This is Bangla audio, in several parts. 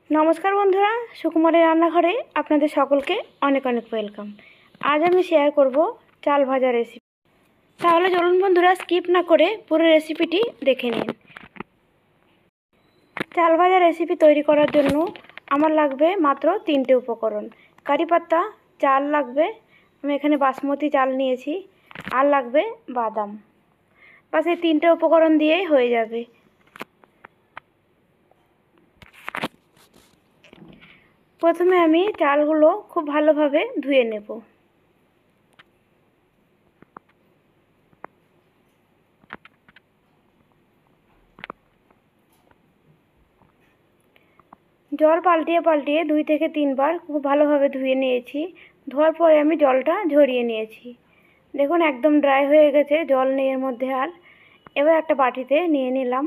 নমস্কার বন্ধুরা, সুকুমারের রান্নাঘরে আপনাদের সকলকে অনেক অনেক ওয়েলকাম। আজ আমি শেয়ার করব চাল ভাজা রেসিপি। তাহলে চলুন বন্ধুরা, স্কিপ না করে পুরো রেসিপিটি দেখে নিন। চাল ভাজা রেসিপি তৈরি করার জন্য আমার লাগবে মাত্র 3টে উপকরণ। কারি পাতা, চাল লাগবে, আমি এখানে বাসমতি চাল নিয়েছি, আর লাগবে বাদাম। বাস এই 3টে উপকরণ দিয়েই হয়ে যাবে। প্রথমে আমি চালগুলো খুব ভালোভাবে ধুয়ে নেব। জল পাল্টিয়ে পাল্টিয়ে 2 থেকে 3 বার খুব ভালোভাবে ধুয়ে নিয়েছি। ধোয়ার পরে আমি জলটা ঝরিয়ে নিয়েছি। দেখুন একদম ড্রাই হয়ে গেছে, জল নেই এর মধ্যে আর। এবার একটা বাটিতে নিয়ে নিলাম।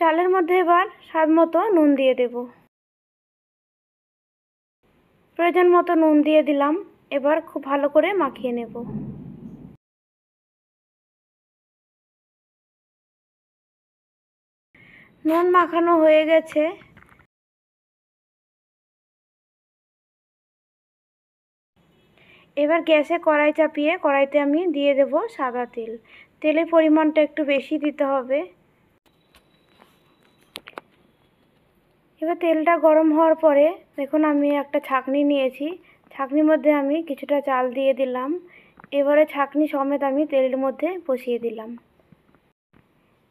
চালের মধ্যে এবার স্বাদ মতো নুন দিয়ে দেব। প্রয়োজন মতো নুন দিয়ে দিলাম। এবার খুব ভালো করে মাখিয়ে নেব। নুন মাখানো হয়ে গেছে। এবার গ্যাসে কড়াই চাপিয়ে কড়াইতে আমি দিয়ে দেব সাদা তেল। তেলের পরিমাণটা একটু বেশি দিতে হবে। এবার তেলটা গরম হওয়ার পরে দেখুন আমি একটা ছাঁকনি নিয়েছি। ছাঁকনির মধ্যে আমি কিছুটা চাল দিয়ে দিলাম। এবারে ছাঁকনি সমেত আমি তেলের মধ্যে বসিয়ে দিলাম।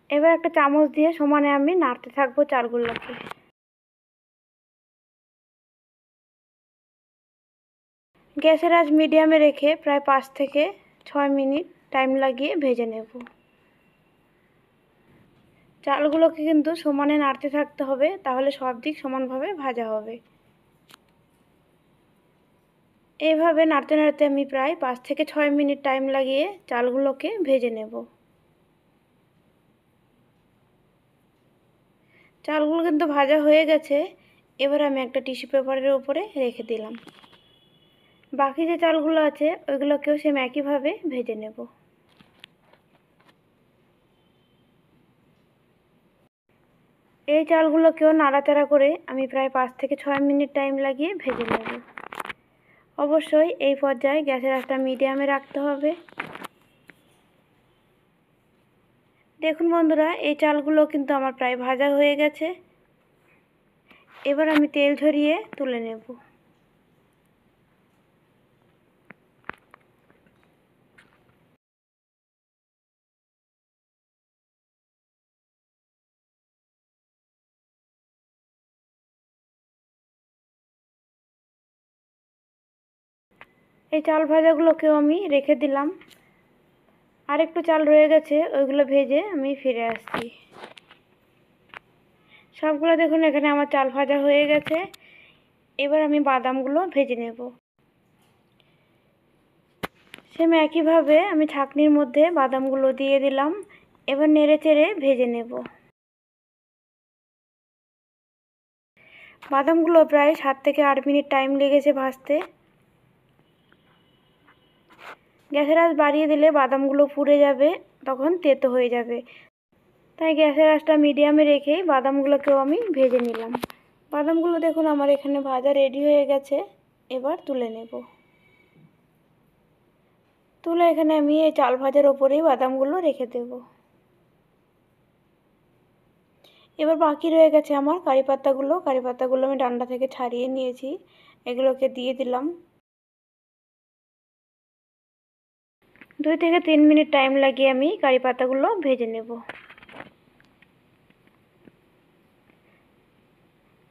এবার একটা চামচ দিয়ে সমানে আমি নাড়তে থাকবো চালগুলোকে। গ্যাসের আঁচ মিডিয়ামে রেখে প্রায় 5 থেকে 6 মিনিট টাইম লাগিয়ে ভেজে নেব। চালগুলোকে কিন্তু সমানে নাড়তে থাকতে হবে, তাহলে সব দিক সমানভাবে ভাজা হবে। এইভাবে নাড়তে নাড়তে আমি প্রায় 5 থেকে 6 মিনিট টাইম লাগিয়ে চালগুলোকে ভেজে নেব। চালগুলো কিন্তু ভাজা হয়ে গেছে। এবার আমি একটা টিস্যু পেপারের উপরে রেখে দিলাম। বাকি যে চালগুলো আছে ওইগুলোকেও সেম একইভাবে ভেজে নেব। এই চালগুলোকেও নাড়াচাড়া করে আমি প্রায় 5 থেকে 6 মিনিট টাইম লাগিয়ে ভেজে নেব। অবশ্যই এই পর্যায়ে গ্যাসের আঁচটা মিডিয়ামে রাখতে হবে। দেখুন বন্ধুরা, এই চালগুলো কিন্তু আমার প্রায় ভাজা হয়ে গেছে। এবার আমি তেল ঝরিয়ে তুলে নেব। এই চাল ভাজাগুলোকেও আমি রেখে দিলাম। আর একটু চাল রয়ে গেছে, ওইগুলো ভেজে আমি ফিরে আসছি। সবগুলো দেখুন এখানে আমার চাল ভাজা হয়ে গেছে। এবার আমি বাদামগুলো ভেজে নেব। সেম একইভাবে আমি ছাঁকনির মধ্যে বাদামগুলো দিয়ে দিলাম। এবার নেড়ে চেড়ে ভেজে নেব। বাদামগুলো প্রায় 7 থেকে 8 মিনিট টাইম লেগেছে ভাজতে। গ্যাসের আঁচ বাড়িয়ে দিলে বাদামগুলো পুড়ে যাবে, তখন তেতো হয়ে যাবে। তাই গ্যাসের আঁচটা মিডিয়ামে রেখেই বাদামগুলোকেও আমি ভেজে নিলাম। বাদামগুলো দেখুন আমার এখানে ভাজা রেডি হয়ে গেছে। এবার তুলে নেব। তুলে এখানে আমি এই চাল ভাজার ওপরেই বাদামগুলো রেখে দেব। এবার বাকি রয়ে গেছে আমার কারি পাতাগুলো। কারি পাতাগুলো আমি ডান্ডা থেকে ছাড়িয়ে নিয়েছি, এগুলোকে দিয়ে দিলাম। 2 থেকে 3 মিনিট টাইম লাগিয়ে আমি কারি পাতাগুলো ভেজে নেব।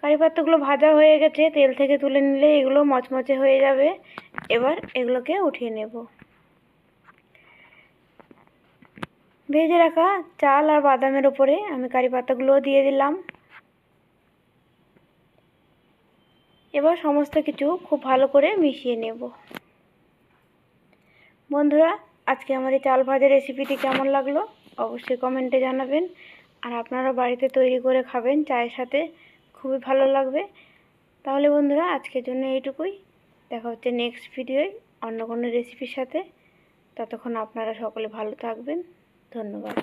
কারি পাতাগুলো ভাজা হয়ে গেছে, তেল থেকে তুলে নিলে এগুলো মচমচে হয়ে যাবে। এবার এগুলোকে উঠিয়ে নেব। ভেজে রাখা চাল আর বাদামের উপরে আমি কারি পাতাগুলো দিয়ে দিলাম। এবার সমস্ত কিছু খুব ভালো করে মিশিয়ে নেব। বন্ধুরা, আজকে আমার এই চাল ভাজা রেসিপিটি কেমন লাগলো অবশ্যই কমেন্টে জানাবেন। আর আপনারা বাড়িতে তৈরি করে খাবেন চায়ের সাথে, খুবই ভালো লাগবে। তাহলে বন্ধুরা, আজকের জন্য এইটুকুই। দেখা হচ্ছে নেক্সট ভিডিওয় অন্য কোনো রেসিপির সাথে। ততক্ষণ আপনারা সকলে ভালো থাকবেন। ধন্যবাদ।